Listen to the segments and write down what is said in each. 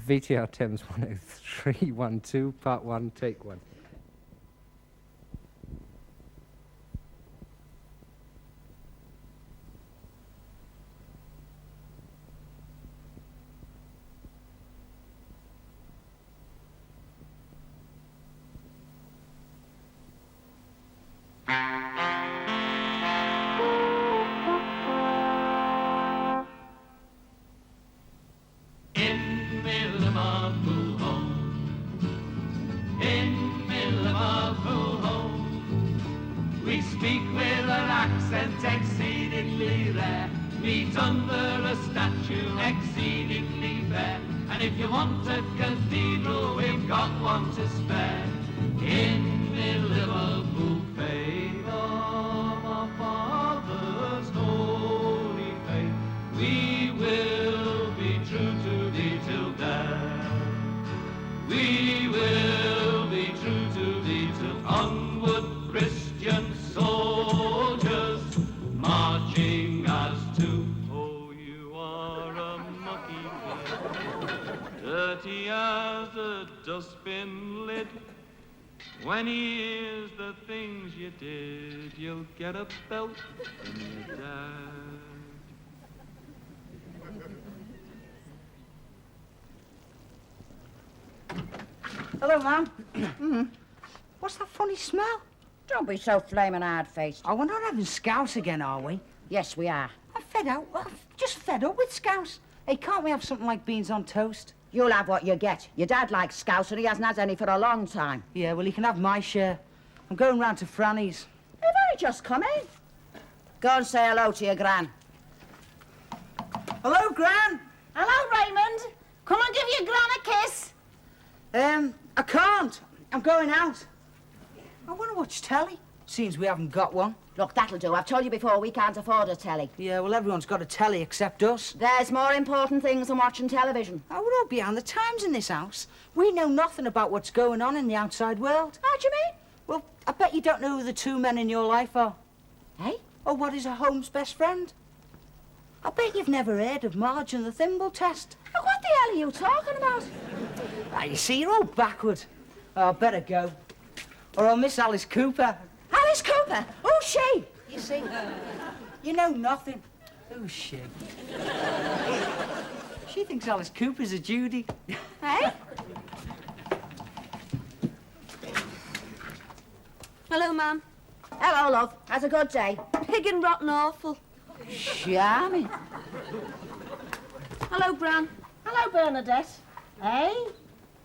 VTR Thames 10312, part 1, take 1. Exceedingly rare, meet under a statue exceedingly fair. And if you want a cathedral, we've got one to spare. In the Liverpool faith of our fathers' holy faith, we will be true to thee till death. We will be true to thee till onward, Christian soldiers, marching as to. Oh, you are a mucky kid, dirty as a dustbin lid. When he hears the things you did, you'll get a belt from your dad. Hello, Mum. What's that funny smell? Don't be so flaming hard-faced. Oh, we're not having scouse again, are we? Yes, we are. I'm fed out. Well, I'm just fed up with scouse. Hey, can't we have something like beans on toast? You'll have what you get. Your dad likes scouse and he hasn't had any for a long time. Yeah, well, he can have my share. I'm going round to Franny's. You've only just come in. Go and say hello to your gran. Hello, Gran. Hello, Raymond. Come and give your gran a kiss. I can't. I'm going out. I want to watch telly. Seems we haven't got one. Look, that'll do. I've told you before, we can't afford a telly. Yeah, well, everyone's got a telly except us. There's more important things than watching television. Oh, we're all behind the times in this house. We know nothing about what's going on in the outside world. How do you mean? Well, I bet you don't know who the two men in your life are. Hey? Or what is a home's best friend? I bet you've never heard of Marge and the Thimble Test. What the hell are you talking about? Ah, you see, you're all backward. Oh, I better go. Or I'll miss Alice Cooper. Alice Cooper? Who's she? You see, you know nothing. Who's she? She thinks Alice Cooper's a Judy. Hey? Hello, Ma'am. Hello, love. Has a good day. Pig and rotten awful. Charming. Hello, Bran. Hello, Bernadette. Hey?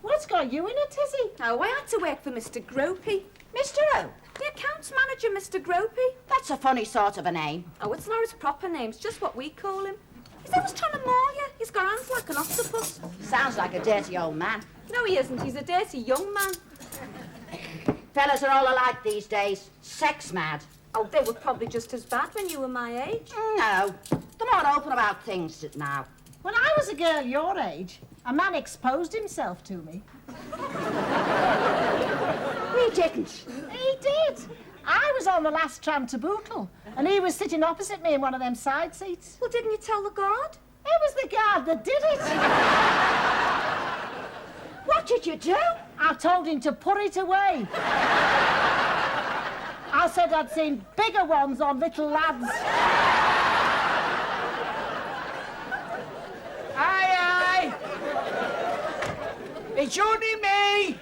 What's got you in a tizzy? Oh, I had to work for Mr. Gropey. Mr. O? The accounts manager, Mr. Gropey. That's a funny sort of a name. Oh, it's not his proper name. It's just what we call him. He's always trying to maul you. He's got hands like an octopus. Sounds like a dirty old man. No, he isn't. He's a dirty young man. Fellas are all alike these days. Sex mad. Oh, they were probably just as bad when you were my age. No. They're more open about things now. When I was a girl your age, a man exposed himself to me. We didn't. He did. I was on the last tram to Bootle, and he was sitting opposite me in one of them side seats. Well, didn't you tell the guard? It was the guard that did it. What did you do? I told him to put it away. I said I'd seen bigger ones on little lads. Aye, aye. It's only me.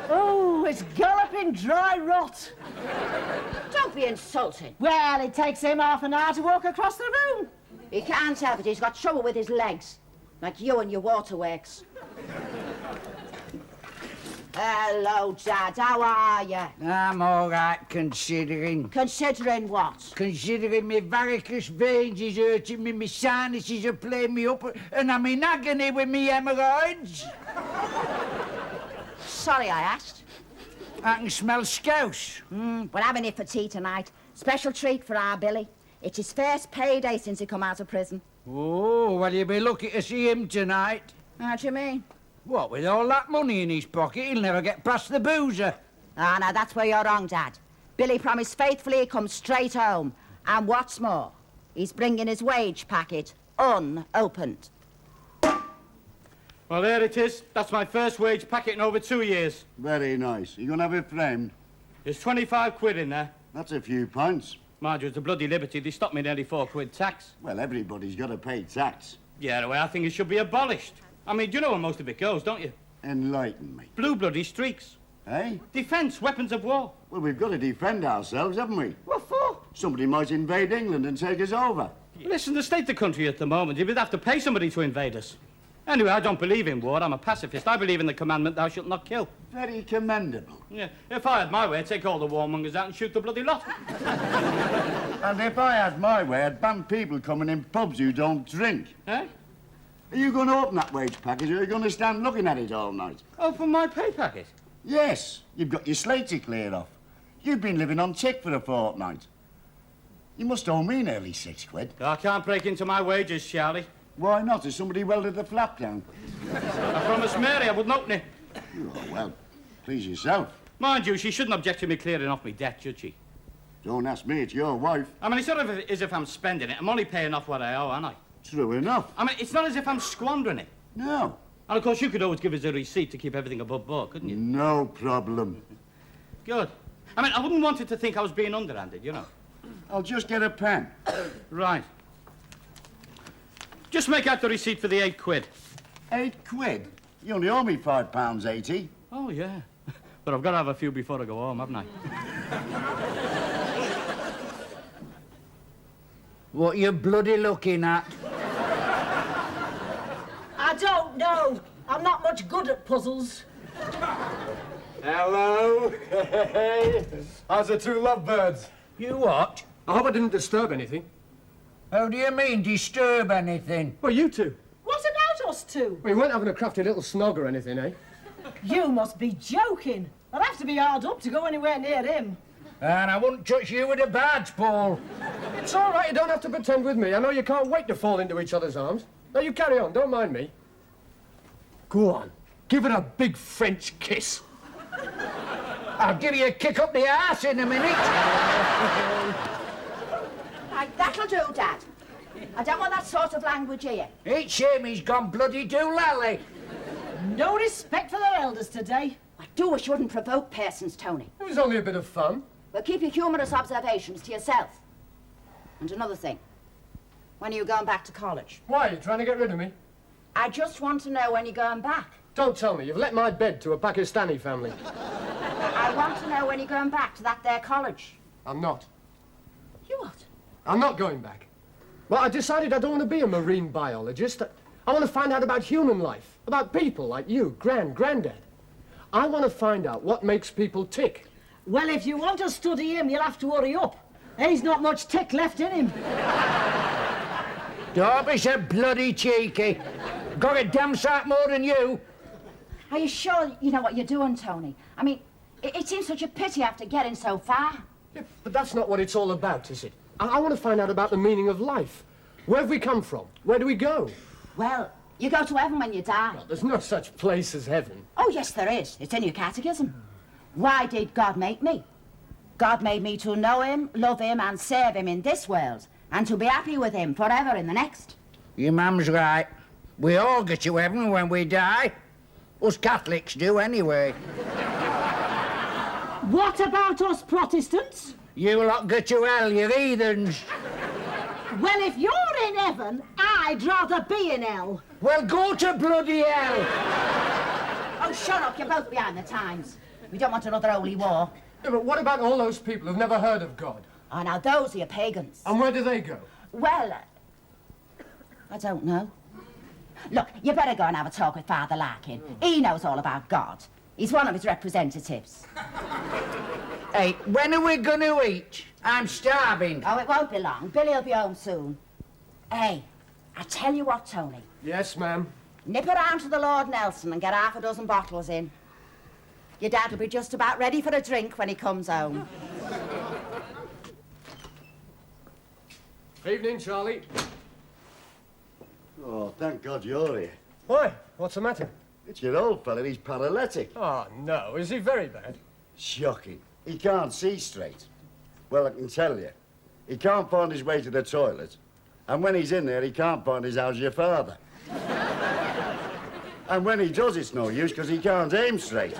Oh, it's galloping dry rot. Don't be insulting. Well, it takes him half an hour to walk across the room. He can't help it. He's got trouble with his legs. Like you and your waterworks. Hello, Dad. How are you? I'm all right, considering. Considering what? Considering my varicose veins is hurting me, my sinuses are playing me up, and I'm in agony with me hemorrhoids. Sorry I asked. I can smell scouse. We're having it for tea tonight. Special treat for our Billy. It's his first payday since he come out of prison. Oh, well, you'll be lucky to see him tonight. How do you mean? What, with all that money in his pocket, he'll never get past the boozer. Ah, now that's where you're wrong, Dad. Billy promised faithfully he'd come straight home. And what's more, he's bringing his wage packet unopened. Well, there it is. That's my first wage packet in over 2 years. Very nice. You gonna have it framed? There's 25 quid in there. That's a few pints. Mind you, it's a bloody liberty. They stopped me nearly 4 quid tax. Well, everybody's got to pay tax. Yeah, the way I think it should be abolished. I mean, do you know where most of it goes, don't you? Enlighten me. Blue bloody streaks. Eh? Defence, weapons of war. Well, we've got to defend ourselves, haven't we? What for? Somebody might invade England and take us over. Listen, the state of the country at the moment, you'd have to pay somebody to invade us. Anyway, I don't believe in war. I'm a pacifist. I believe in the commandment, thou shalt not kill. Very commendable. Yeah, if I had my way, I'd take all the warmongers out and shoot the bloody lot. And if I had my way, I'd ban people coming in pubs who don't drink. Eh? Are you going to open that wage package, or are you going to stand looking at it all night? Oh, for my pay packet? Yes, you've got your slate to clear off. You've been living on tick for a fortnight. You must owe me nearly 6 quid. I can't break into my wages, Charlie. Why not? Has somebody welded the flap down? I promised Mary I wouldn't open it. Oh, well, please yourself. Mind you, she shouldn't object to me clearing off my debt, should she? Don't ask me, it's your wife. I mean, it's not as if I'm spending it. I'm only paying off what I owe, aren't I? True enough. I mean, it's not as if I'm squandering it. No. And, of course, you could always give us a receipt to keep everything above board, couldn't you? No problem. Good. I mean, I wouldn't want it to think I was being underhanded, you know. I'll just get a pen. Right. Just make out the receipt for the 8 quid. 8 quid? You only owe me £5.80. Oh, yeah. But I've got to have a few before I go home, haven't I? What you bloody looking at? I don't know. I'm not much good at puzzles. Hello. How's the 2 lovebirds? You what? I hope I didn't disturb anything. How do you mean, disturb anything? Well, you two. What about us two? We weren't having a crafty little snog or anything, eh? You must be joking. I'd have to be hard up to go anywhere near him. And I wouldn't touch you with a badge, Paul. It's all right, you don't have to pretend with me. I know you can't wait to fall into each other's arms. Now, you carry on, don't mind me. Go on, give it a big French kiss. I'll give you a kick up the arse in a minute. Right, that'll do, Dad. I don't want that sort of language here. It's shame he's gone bloody doolally. No respect for their elders today. I do wish you wouldn't provoke persons, Tony. It was only a bit of fun. But keep your humorous observations to yourself. And another thing. When are you going back to college? Why, are you trying to get rid of me? I just want to know when you're going back. Don't tell me, you've let my bed to a Pakistani family. I want to know when you're going back to that there college. I'm not. You what? I'm not going back. Well, I decided I don't want to be a marine biologist. I want to find out about human life, about people like you, Granddad. I want to find out what makes people tick. Well, if you want to study him, you'll have to hurry up. He's not much tick left in him. Don't be so bloody cheeky. Got a damn sight more than you. Are you sure you know what you're doing, Tony? I mean, it seems such a pity after getting so far. Yeah, but that's not what it's all about, is it? I want to find out about the meaning of life. Where have we come from? Where do we go? Well, you go to heaven when you die. Well, there's no such place as heaven. Oh, yes, there is. It's in your catechism. Why did God make me? God made me to know him, love him, and serve him in this world, and to be happy with him forever in the next. Your mum's right. We all get to heaven when we die. Us Catholics do anyway. What about us Protestants? You lot go to hell, you heathens. Well, if you're in heaven, I'd rather be in hell. Well, go to bloody hell. Oh, shut up. You're both behind the times. We don't want another holy war. Yeah, but what about all those people who've never heard of God? Oh, now, those are your pagans. And where do they go? Well, I don't know. Look, you better go and have a talk with Father Larkin. He knows all about God. He's one of his representatives. Hey, when are we going to eat? I'm starving. Oh, it won't be long. Billy'll be home soon. Hey, I tell you what, Tony. Yes, ma'am. Nip around to the Lord Nelson and get half a dozen bottles in. Your dad will be just about ready for a drink when he comes home. Evening, Charlie. Oh, thank God you're here. Why? What's the matter? It's your old fella, he's paralytic. Oh, no. Is he very bad? Shocking. He can't see straight. Well, I can tell you, he can't find his way to the toilet. And when he's in there, he can't find his how's your father. And when he does, it's no use, because he can't aim straight.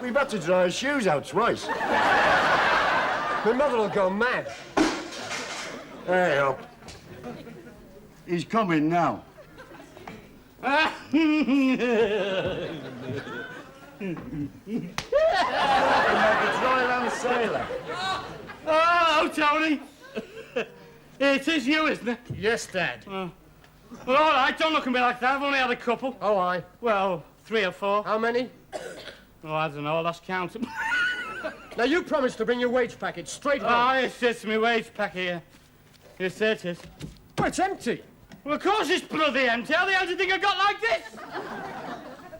We've had to dry his shoes out twice. My mother will go mad. Hey, up. He's coming now. Ah. Royal sailor. Oh, Tony. It is you, isn't it? Yes, Dad. Well, all right, don't look at me like that. I've only had a couple. Oh, aye. Well, 3 or 4. How many? Oh, I don't know. I lost count. Now, you promised to bring your wage packet straight home. Oh, it's just my wage packet here. Yes, it is. Oh, it's empty. Well, of course it's bloody empty. How the hell do you think I got like this?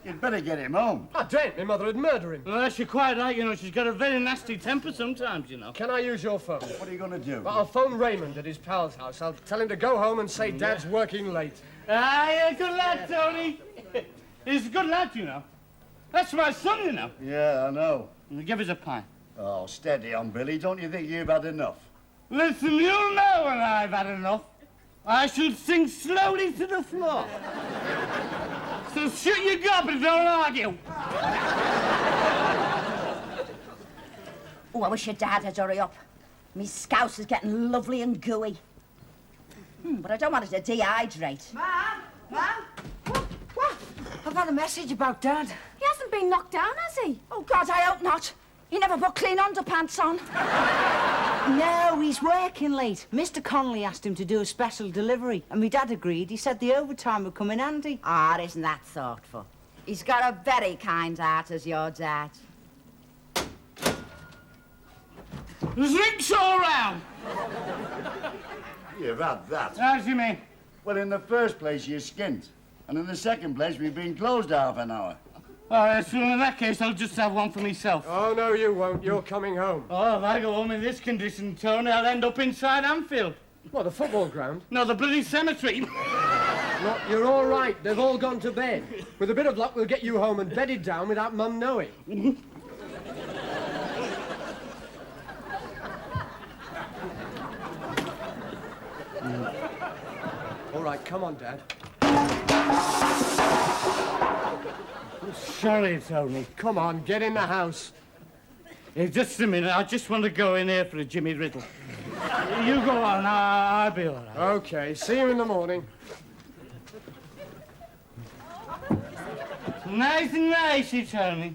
You'd better get him home. I daren't. My mother would murder him. Well, you're quite right, you know. She's got a very nasty temper sometimes, you know. Can I use your phone? What are you going to do? Well, I'll phone Raymond at his pal's house. I'll tell him to go home and say Dad's working late. Ah, you're a good lad, Tony. He's a good lad, you know. That's my son, you know. Yeah, I know. Give us a pie. Oh, steady on, Billy. Don't you think you've had enough? Listen, you'll know when I've had enough. I shall sink slowly to the floor. So shut your gob and don't argue. Oh, I wish your dad had hurry up. Me scouse is getting lovely and gooey. But I don't want it to dehydrate. Ma'am? What? I've had a message about Dad. He hasn't been knocked down, has he? Oh, God, I hope not. He never put clean underpants on. No, he's working late. Mr. Connolly asked him to do a special delivery, and my dad agreed. He said the overtime would come in handy. Ah, isn't that thoughtful? He's got a very kind heart as your dad. Drinks all round. You've had that. How do you mean? Well, in the first place, you're skint. And in the second place, we've been closed half an hour. All right, so in that case, I'll just have one for myself. Oh, no, you won't. You're coming home. Oh, if I go home in this condition, Tony, I'll end up inside Anfield. What, the football ground? No, the bloody cemetery. No, you're all right. They've all gone to bed. With a bit of luck, we'll get you home and bedded down without Mum knowing. All right, come on, Dad. Sorry, Tony. Come on, get in the house. Hey, just a minute. I just want to go in here for a Jimmy Riddle. You go on. I'll be all right. Okay, see you in the morning. Nice and nice, you tell me.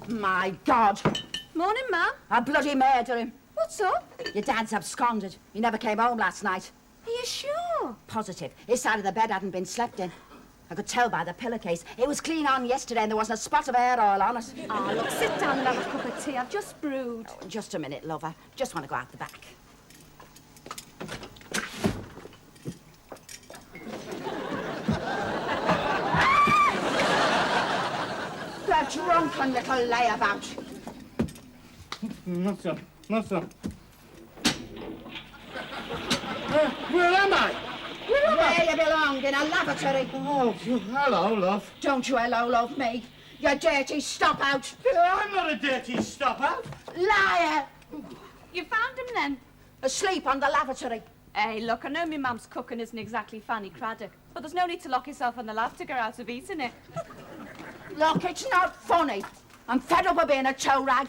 My God. Morning, Mum. I'll bloody murder him. What's up? Your dad's absconded. He never came home last night. Are you sure? Positive. His side of the bed hadn't been slept in. I could tell by the pillowcase. It was clean on yesterday and there wasn't a spot of hair oil on it. Oh, look, sit down and have a cup of tea. I've just brewed. Oh, just a minute, lover. Just want to go out the back. The drunken little layabout. Not so. Not so. Where am I? Where you belong, in a lavatory. Oh, hello, love. Don't you hello love me. You dirty stop-out. I'm not a dirty stop-out. Liar. You found him then? Asleep on the lavatory. Hey, look, I know my mum's cooking isn't exactly Fanny Craddock, but there's no need to lock yourself in the lav to get out of eating it. Look, it's not funny. I'm fed up of being a tow rag.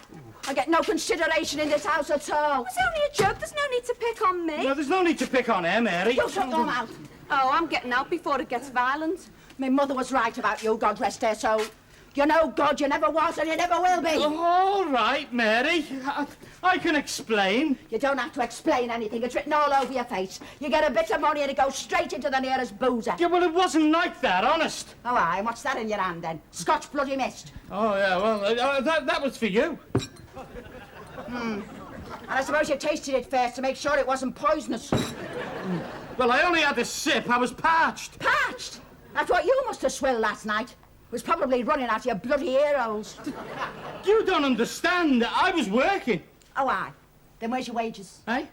I get no consideration in this house at all. It was only a joke. There's no need to pick on me. No, there's no need to pick on her, Mary. You shut your mouth. Oh, I'm getting out before it gets violent. My mother was right about you, God rest her soul. You're no good, you never was and you never will be. All right, Mary. I can explain. You don't have to explain anything. It's written all over your face. You get a bit of money and it goes straight into the nearest boozer. Yeah, well, it wasn't like that, honest. Oh, aye, and what's that in your hand, then? Scotch bloody mist. Oh, yeah, well, that was for you. And I suppose you tasted it first to make sure it wasn't poisonous. Well, I only had a sip. I was parched. Parched? After what you must have swilled last night. Was probably running out your bloody ear holes. You don't understand. I was working. Oh, aye. Then where's your wages? Eh?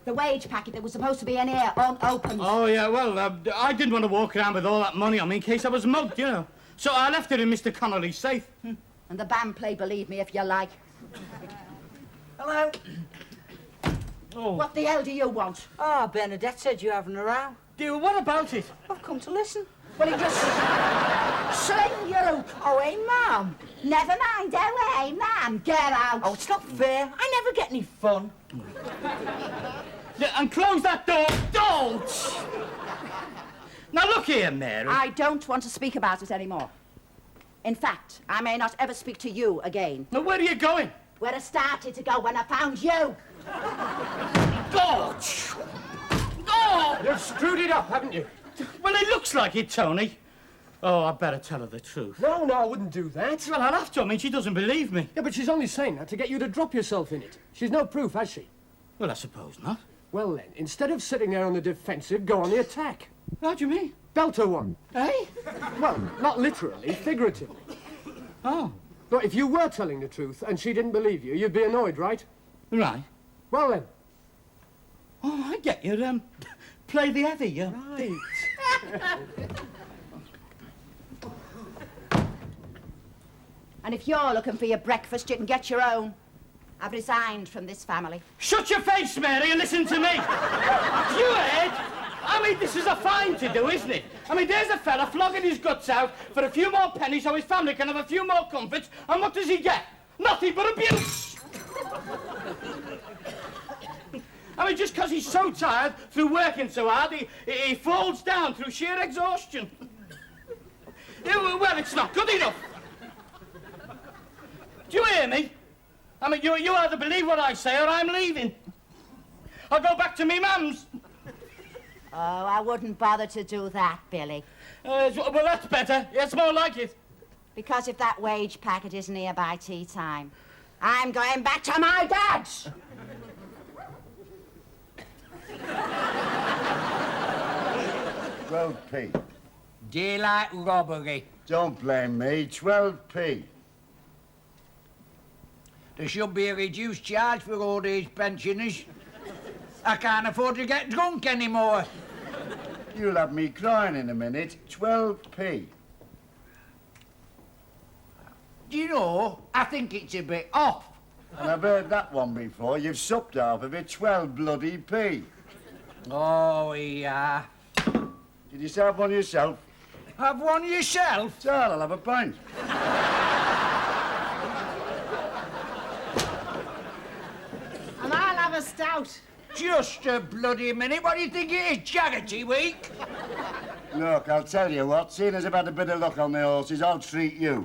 The wage packet that was supposed to be in here, unopened. Oh, yeah, well, I didn't want to walk around with all that money on me in case I was mugged, you know. So I left it in Mr. Connolly's safe. And the band play, believe me, if you like. Hello. Oh. What the hell do you want? Ah, Bernadette said you're having a row. Dear, what about it? I've come to listen. Well, he just sling you out. Oh, hey, Mum. Never mind, hey, man, get out. Oh, it's not fair. I never get any fun. Yeah, and close that door. Don't! Now, look here, Mary. I don't want to speak about it anymore. In fact, I may not ever speak to you again. Now, where are you going? Where I started to go when I found you. God! Oh! You've screwed it up, haven't you? Well, it looks like it, Tony. Oh, I better tell her the truth. No, I wouldn't do that. Well, I'll have to. I mean, she doesn't believe me. Yeah, but she's only saying that to get you to drop yourself in it. She's no proof, has she? Well, I suppose not. Well, then, instead of sitting there on the defensive, go on the attack. How do you mean? Belt her one. Eh? Well, not literally, figuratively. Oh. But if you were telling the truth and she didn't believe you, you'd be annoyed, right? Right. Well, then. Oh, I get you. Play the heavy, yeah? Right. And if you're looking for your breakfast, you can get your own. I've resigned from this family. Shut your face, Mary, and listen to me. You heard? I mean, this is a fine to do, isn't it? I mean, there's a fella flogging his guts out for a few more pennies so his family can have a few more comforts, and what does he get? Nothing but abuse! I mean, just because he's so tired through working so hard, he falls down through sheer exhaustion. Well, it's not good enough. Do you hear me? I mean, you either believe what I say or I'm leaving. I'll go back to me mum's. Oh, I wouldn't bother to do that, Billy. Well, that's better. It's more like it. Because if that wage packet isn't here by tea time, I'm going back to my dad's. 12p. Daylight robbery. Don't blame me. 12p. There should be a reduced charge for all these pensioners. I can't afford to get drunk anymore. You'll have me crying in a minute. 12p. Do you know, I think it's a bit off. And I've heard that one before. You've supped half of it. 12 bloody p. Oh, yeah. Did you have one yourself? Have one yourself? Sir, I'll have a pint. And I'll have a stout. Just a bloody minute. What do you think it is, Charity Week? Look, I'll tell you what. Seeing as I've had a bit of luck on the horses, I'll treat you.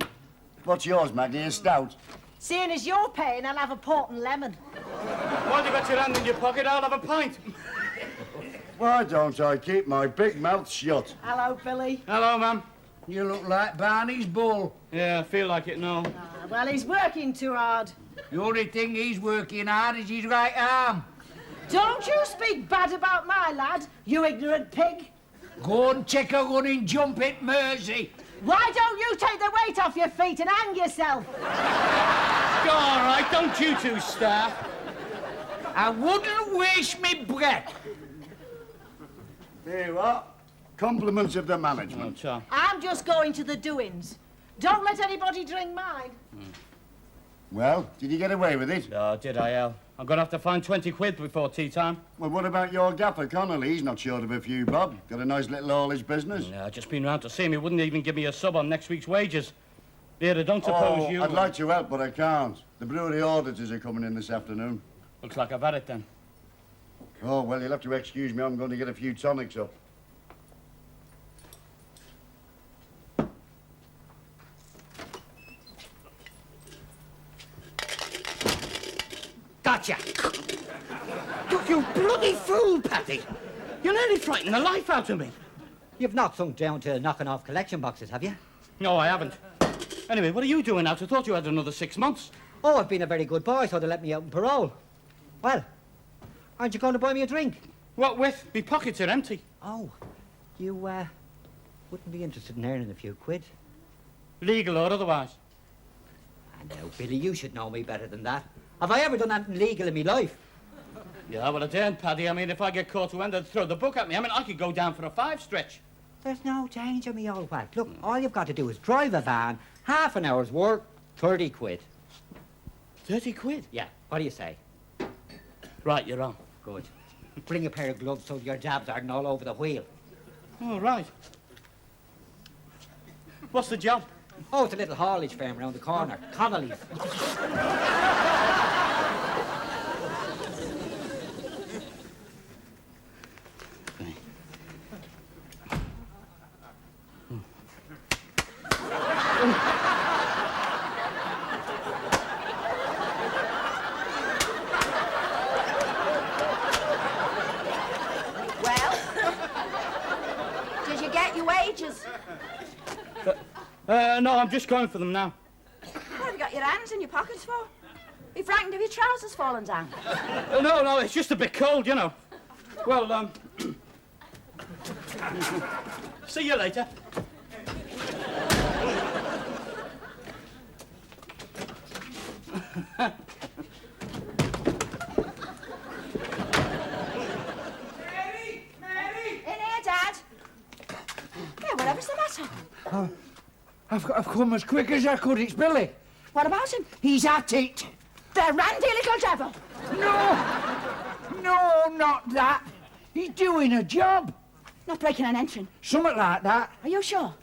What's yours, Maggie? A stout? Seeing as you're paying, I'll have a port and lemon. While you got your hand in your pocket, I'll have a pint. Why don't I keep my big mouth shut? Hello, Billy. Hello, ma'am. You look like Barney's bull. Yeah, I feel like it now. Well, he's working too hard. The only thing he's working hard is his right arm. Don't you speak bad about my lad, you ignorant pig. Go and take a running jump at Mersey. Why don't you take the weight off your feet and hang yourself? Go all right, don't you two start. I wouldn't waste me breath. Here you are. Compliments of the management. Oh, Tom. I'm just going to the doings. Don't let anybody drink mine. Well, did you get away with it? Oh, did I, Al? I'm going to have to find 20 quid before tea time. Well, what about your gaffer, Connolly? He's not short of a few bob. Got a nice little haulage business. Yeah, I've just been round to see him. He wouldn't even give me a sub on next week's wages. Here, I don't suppose you... I'd like to help, but I can't. The brewery auditors are coming in this afternoon. Looks like I've had it then. Oh, well, you'll have to excuse me. I'm going to get a few tonics up. Gotcha! You bloody fool, Paddy! You nearly frightened the life out of me. You've not sunk down to knocking off collection boxes, have you? No, I haven't. Anyway, what are you doing out? I thought you had another 6 months. Oh, I've been a very good boy, so they let me out on parole. Well, aren't you going to buy me a drink? What with? Me pockets are empty. Oh, you, wouldn't be interested in earning a few quid? Legal or otherwise. I know, Billy, you should know me better than that. Have I ever done anything legal in my life? Yeah, well, I daren't, Paddy. I mean, if I get caught to end, they'd throw the book at me. I mean, I could go down for a 5 stretch. There's no danger, me old whack. Look, all you've got to do is drive a van, half an hour's work, 30 quid. 30 quid? Yeah, what do you say? Right, you're on. Good. Bring a pair of gloves so your jabs aren't all over the wheel. Oh, right. What's the job? Oh, it's a little haulage firm around the corner. Connolly's. Well, did you get your wages? No, I'm just going for them now. What have you got your hands in your pockets for? Be frightened of your trousers falling down. No, it's just a bit cold, you know. Well, see you later. In here, Dad. Hey, whatever's the matter? I've come as quick as I could. It's Billy. What about him? He's at it. The randy little devil. No, not that. He's doing a job. Not breaking and entering. Something like that. Are you sure?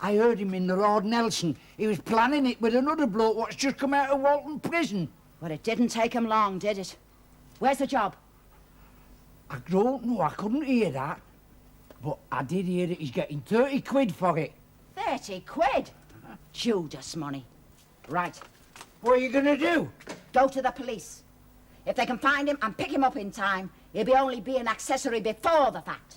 I heard him in the Lord Nelson. He was planning it with another bloke what's just come out of Walton Prison. Well, it didn't take him long, did it? Where's the job? I don't know. I couldn't hear that. But I did hear that he's getting 30 quid for it. 30 quid? Judas money. Right. What are you going to do? Go to the police. If they can find him and pick him up in time, he'll be only be an accessory before the fact.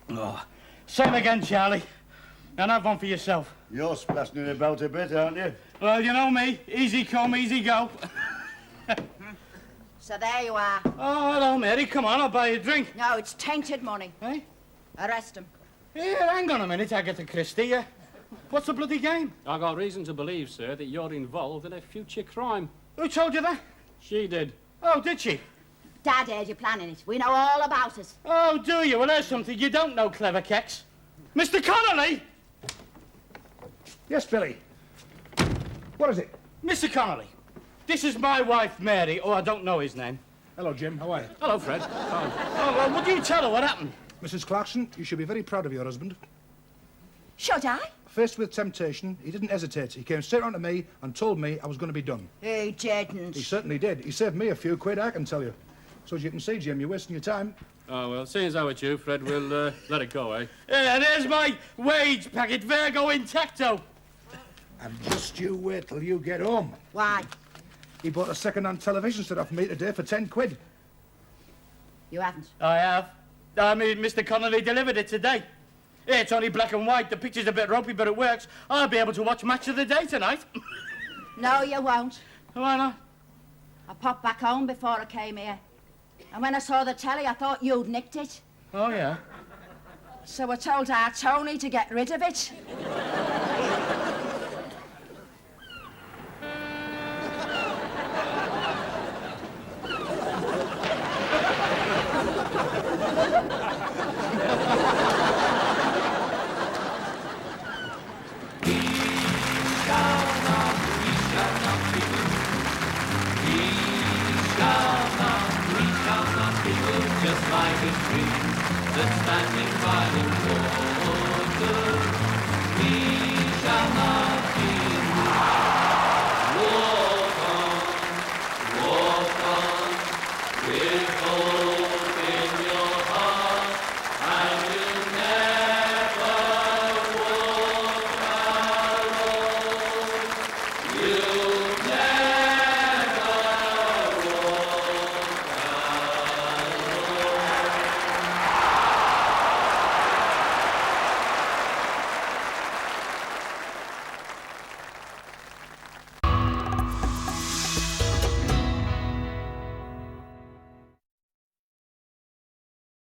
Oh, same again, Charlie. And have one for yourself. You're splashing about a bit, aren't you? Well, you know me. Easy come, easy go. So there you are. Oh, hello, Mary. Come on, I'll buy you a drink. No, it's tainted money. Eh? Arrest him. Here, hang on a minute, Agatha Christie. What's the bloody game? I've got reason to believe, sir, that you're involved in a future crime. Who told you that? She did. Oh, did she? Dad heard you planning it. We know all about it. Oh, do you? Well, there's something you don't know, clever keks. Mr. Connolly! Yes, Billy. What is it? Mr. Connolly, this is my wife, Mary. Oh, I don't know his name. Hello, Jim. How are you? Hello, Fred. Fine. Oh, well, would you tell her what happened? Mrs. Clarkson, you should be very proud of your husband. Should I? Faced with temptation, he didn't hesitate. He came straight round to me and told me I was going to be done. He didn't. He certainly did. He saved me a few quid, I can tell you. So as you can see, Jim, you're wasting your time. Oh, well, seeing as how it's you, Fred, we'll let it go, eh? Yeah, there's my wage packet, Virgo intacto. And just you wait till you get home. Why? He bought a second-hand television set off me today for 10 quid. You haven't. I have. I mean, Mr. Connolly delivered it today. Yeah, it's only black and white. The picture's a bit ropey, but it works. I'll be able to watch Match of the Day tonight. No, you won't. Why not? I popped back home before I came here. And when I saw the telly, I thought you'd nicked it. Oh, yeah? So I told our Tony to get rid of it. Just like a tree that's standing by the water.